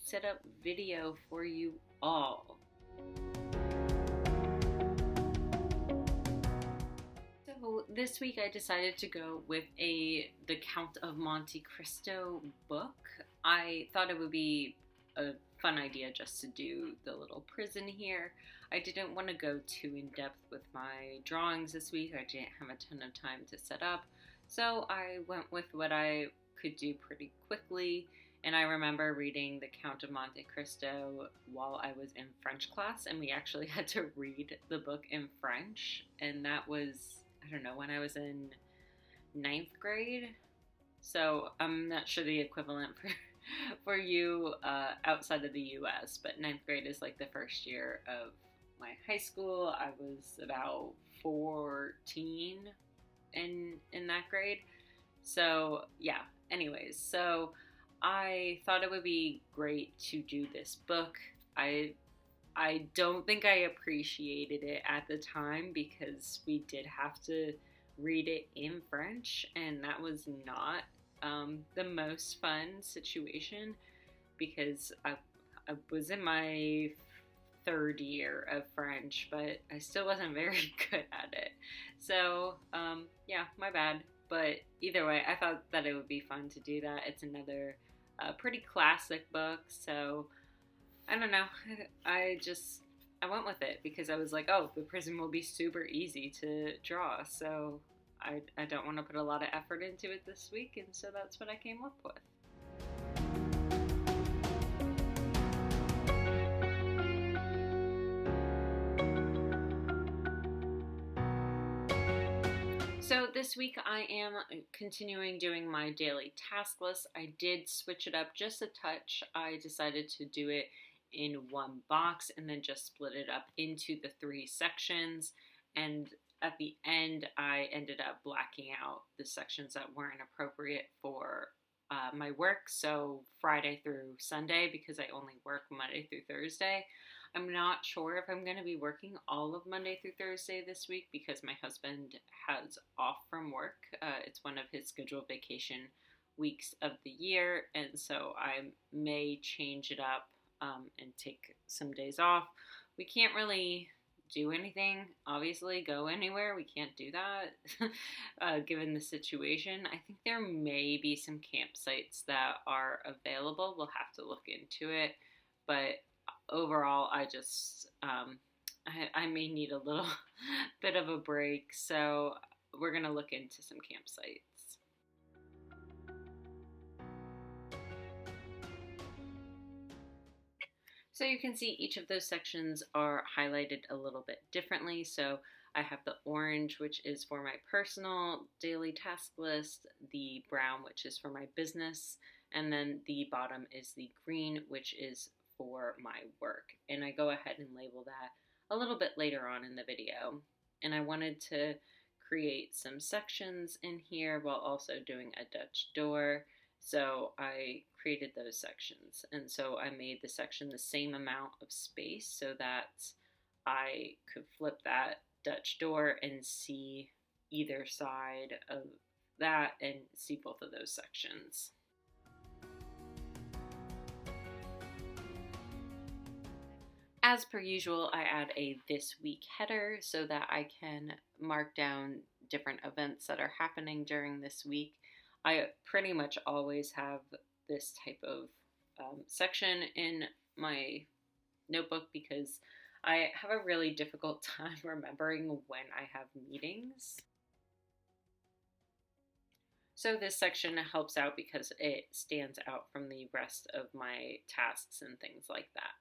setup video for you all. So this week I decided to go with The Count of Monte Cristo book. I thought it would be a fun idea just to do the little prison here. I didn't want to go too in depth with my drawings this week. I didn't have a ton of time to set up, so I went with what I could do pretty quickly. And I remember reading The Count of Monte Cristo while I was in French class, and we actually had to read the book in French, and that was, I don't know, when I was in 9th grade. So I'm not sure the equivalent for you outside of the US, but 9th grade is like the first year of my high school. I was about 14 in that grade. So yeah, anyways, so I thought it would be great to do this book. I don't think I appreciated it at the time because we did have to read it in French, and that was not the most fun situation because I was in my 3rd year of French, but I still wasn't very good at it. So yeah, my bad. But either way, I thought that it would be fun to do that. It's another pretty classic book, so I don't know. I went with it because I was like, oh, the prison will be super easy to draw, so I don't want to put a lot of effort into it this week, and so that's what I came up with. So this week I am continuing doing my daily task list. I did switch it up just a touch. I decided to do it in one box and then just split it up into the 3 sections. And at the end, I ended up blacking out the sections that weren't appropriate for my work. So Friday through Sunday, because I only work Monday through Thursday. I'm not sure if I'm going to be working all of Monday through Thursday this week because my husband has off from work. It's one of his scheduled vacation weeks of the year, and so I may change it up and take some days off. We can't really do anything, obviously, go anywhere. We can't do that given the situation. I think there may be some campsites that are available. We'll have to look into it, but overall, I just, I may need a little bit of a break, so we're going to look into some campsites. So you can see each of those sections are highlighted a little bit differently. So I have the orange, which is for my personal daily task list, the brown, which is for my business, and then the bottom is the green, which is for my work. And I go ahead and label that a little bit later on in the video. And I wanted to create some sections in here while also doing a Dutch door. So I created those sections. And so I made the section the same amount of space so that I could flip that Dutch door and see either side of that and see both of those sections. As per usual, I add a this week header so that I can mark down different events that are happening during this week. I pretty much always have this type of section in my notebook because I have a really difficult time remembering when I have meetings. So this section helps out because it stands out from the rest of my tasks and things like that.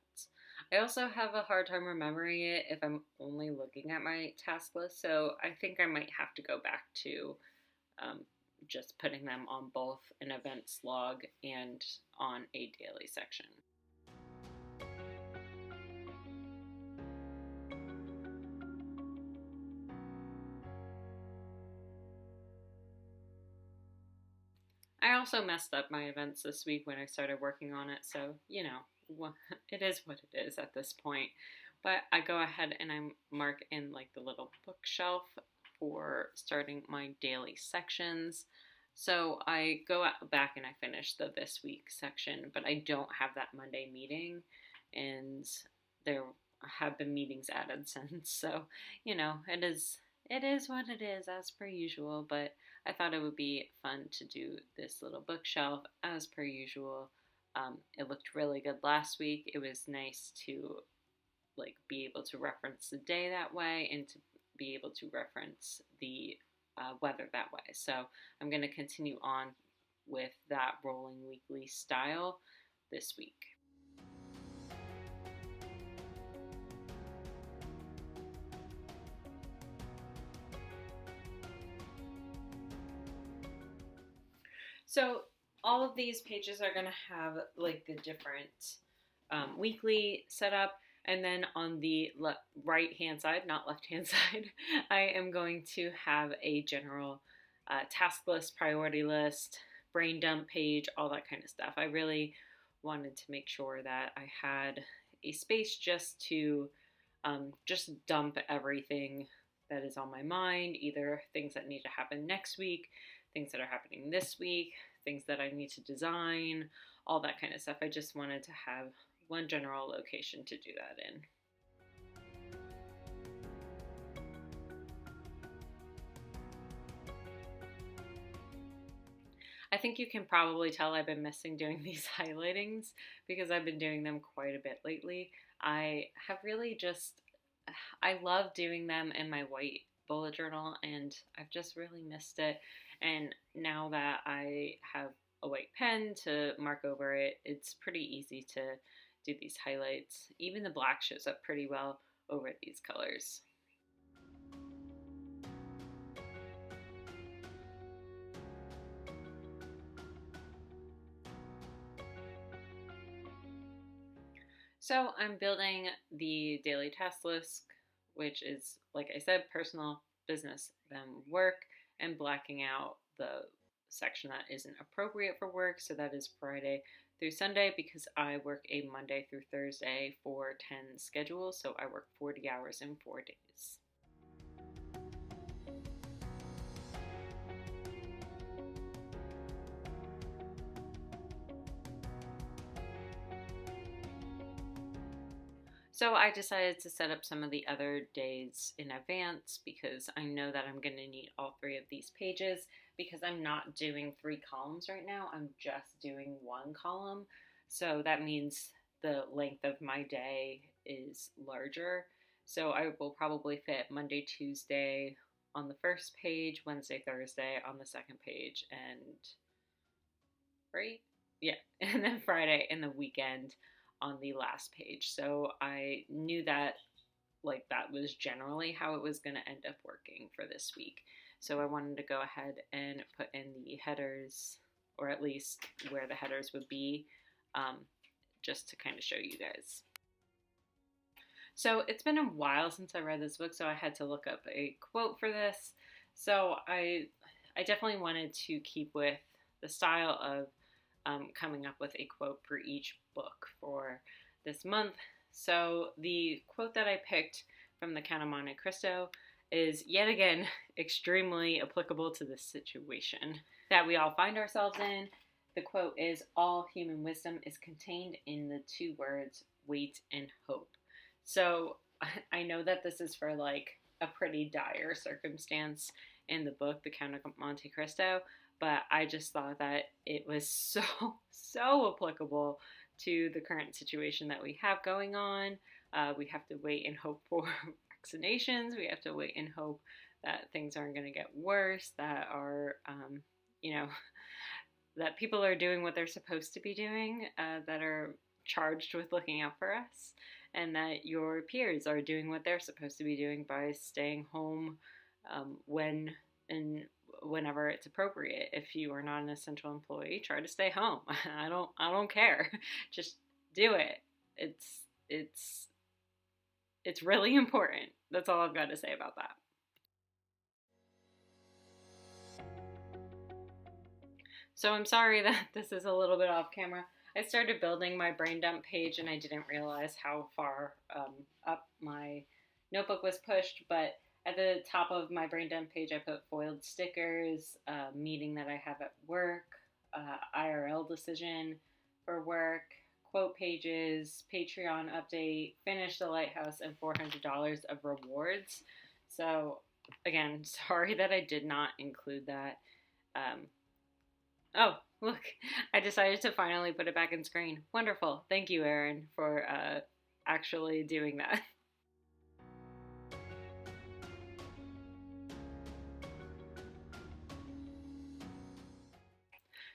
I also have a hard time remembering it if I'm only looking at my task list, so I think I might have to go back to just putting them on both an events log and on a daily section. I also messed up my events this week when I started working on it, so, you know, it is what it is at this point. But I go ahead and I mark in like the little bookshelf for starting my daily sections. So I go back and I finish the this week section, but I don't have that Monday meeting, and there have been meetings added since. So it is what it is as per usual. But I thought it would be fun to do this little bookshelf as per usual. It looked really good last week. It was nice to be able to reference the day that way and to be able to reference the weather that way. So I'm going to continue on with that rolling weekly style this week. So all of these pages are going to have the different weekly setup. And then on the right hand side, not left hand side, I am going to have a general task list, priority list, brain dump page, all that kind of stuff. I really wanted to make sure that I had a space just to just dump everything that is on my mind, either things that need to happen next week, things that are happening this week, things that I need to design, all that kind of stuff. I just wanted to have one general location to do that in. I think you can probably tell I've been missing doing these highlightings because I've been doing them quite a bit lately. I love doing them in my white bullet journal, and I've just really missed it. And now that I have a white pen to mark over it, it's pretty easy to do these highlights. Even the black shows up pretty well over these colors. So I'm building the daily task list, which is, like I said, personal, business, then work, and blacking out the section that isn't appropriate for work. So that is Friday through Sunday, because I work a Monday through Thursday 4-10 schedule. So I work 40 hours in 4 days. So I decided to set up some of the other days in advance because I know that I'm going to need all 3 of these pages, because I'm not doing 3 columns right now. I'm just doing 1 column. So that means the length of my day is larger. So I will probably fit Monday, Tuesday on the first page, Wednesday, Thursday on the second page, and right? Yeah, and then Friday and the weekend on the last page. So I knew that that was generally how it was going to end up working for this week. So I wanted to go ahead and put in the headers, or at least where the headers would be, just to kind of show you guys. So it's been a while since I read this book, so I had to look up a quote for this. So I definitely wanted to keep with the style of coming up with a quote for each book for this month. So the quote that I picked from the Count of Monte Cristo is yet again extremely applicable to this situation that we all find ourselves in. The quote is, "All human wisdom is contained in the 2 words, wait and hope." So I know that this is for a pretty dire circumstance in the book, The Count of Monte Cristo, but I just thought that it was so applicable to the current situation that we have going on. We have to wait and hope for vaccinations. We have to wait and hope that things aren't going to get worse, that that people are doing what they're supposed to be doing, that are charged with looking out for us, and that your peers are doing what they're supposed to be doing by staying home whenever it's appropriate. If you are not an essential employee, try to stay home. I don't care. Just do it. It's really important. That's all I've got to say about that. So I'm sorry that this is a little bit off camera. I started building my brain dump page and I didn't realize how far up my notebook was pushed, but At the top of my brain dump page, I put foiled stickers, a meeting that I have at work, IRL decision for work, quote pages, Patreon update, finish the lighthouse, and $400 of rewards. So, again, sorry that I did not include that. Oh, look, I decided to finally put it back in screen. Wonderful. Thank you, Erin, for actually doing that.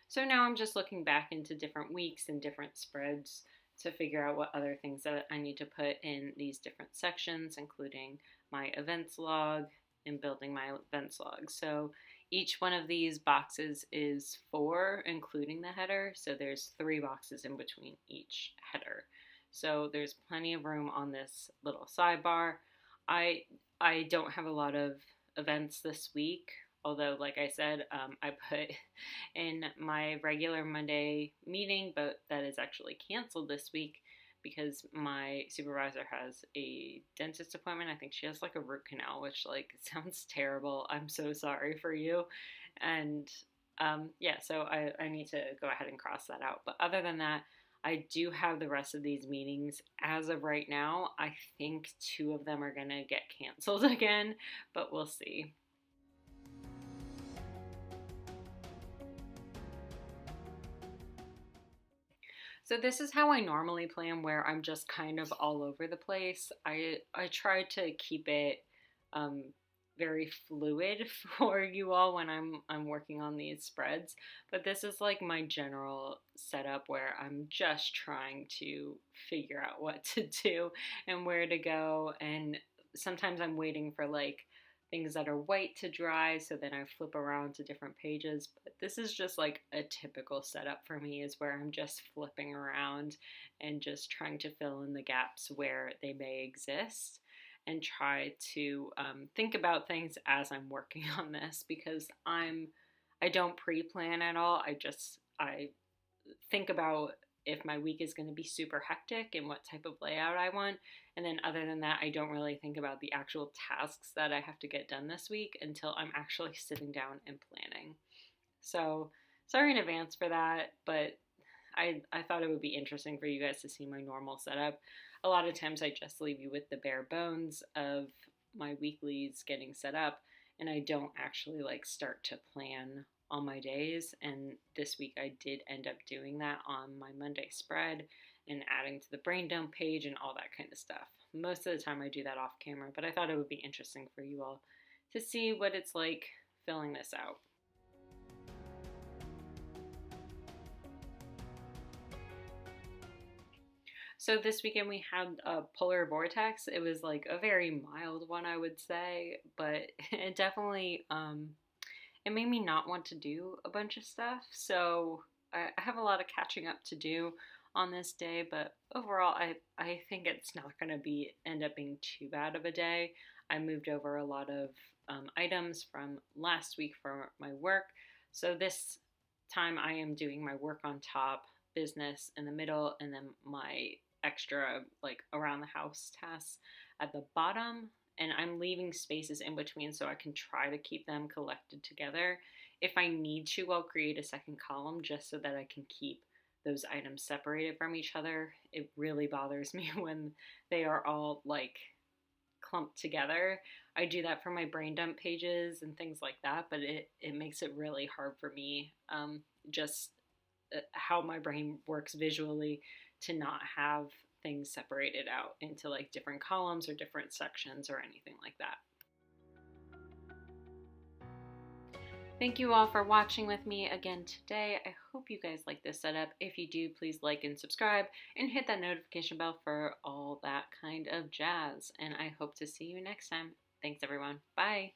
So now I'm just looking back into different weeks and different spreads to figure out what other things that I need to put in these different sections, including my events log and building my events log. So each one of these boxes is 4, including the header. So there's 3 boxes in between each header. So there's plenty of room on this little sidebar. I don't have a lot of events this week. Although, like I said, I put in my regular Monday meeting, but that is actually canceled this week because my supervisor has a dentist appointment. I think she has like a root canal, which like sounds terrible. I'm so sorry for you. And yeah, so I need to go ahead and cross that out. But other than that, I do have the rest of these meetings. As of right now, I think 2 of them are going to get canceled again, but we'll see. So this is how I normally plan, where I'm just kind of all over the place. I try to keep it very fluid for you all when I'm working on these spreads. But this is like my general setup where I'm just trying to figure out what to do and where to go. And sometimes I'm waiting for like things that are white to dry, so then I flip around to different pages. But this is just like a typical setup for me, is where I'm just flipping around and just trying to fill in the gaps where they may exist and try to think about things as I'm working on this, because I don't pre-plan at all. I think about if my week is going to be super hectic and what type of layout I want. And then other than that, I don't really think about the actual tasks that I have to get done this week until I'm actually sitting down and planning. So sorry in advance for that, but I thought it would be interesting for you guys to see my normal setup. A lot of times I just leave you with the bare bones of my weeklies getting set up, and I don't actually like start to plan on my days. And this week I did end up doing that on my Monday spread and adding to the brain dump page and all that kind of stuff. Most of the time I do that off camera, but I thought it would be interesting for you all to see what it's like filling this out. So this weekend we had a polar vortex. It was like a very mild one, I would say, but it definitely it made me not want to do a bunch of stuff. So I have a lot of catching up to do on this day, but overall I think it's not going to end up being too bad of a day. I moved over a lot of items from last week for my work. So this time I am doing my work on top, business in the middle, and then my extra like around the house tasks at the bottom, and I'm leaving spaces in between so I can try to keep them collected together. If I need to, I'll create a second column just so that I can keep those items separated from each other. It really bothers me when they are all like clumped together. I do that for my brain dump pages and things like that, but it makes it really hard for me, just how my brain works visually, to not have things separated out into like different columns or different sections or anything like that. Thank you all for watching with me again today. I hope you guys like this setup. If you do, please like and subscribe and hit that notification bell for all that kind of jazz. And I hope to see you next time. Thanks everyone. Bye.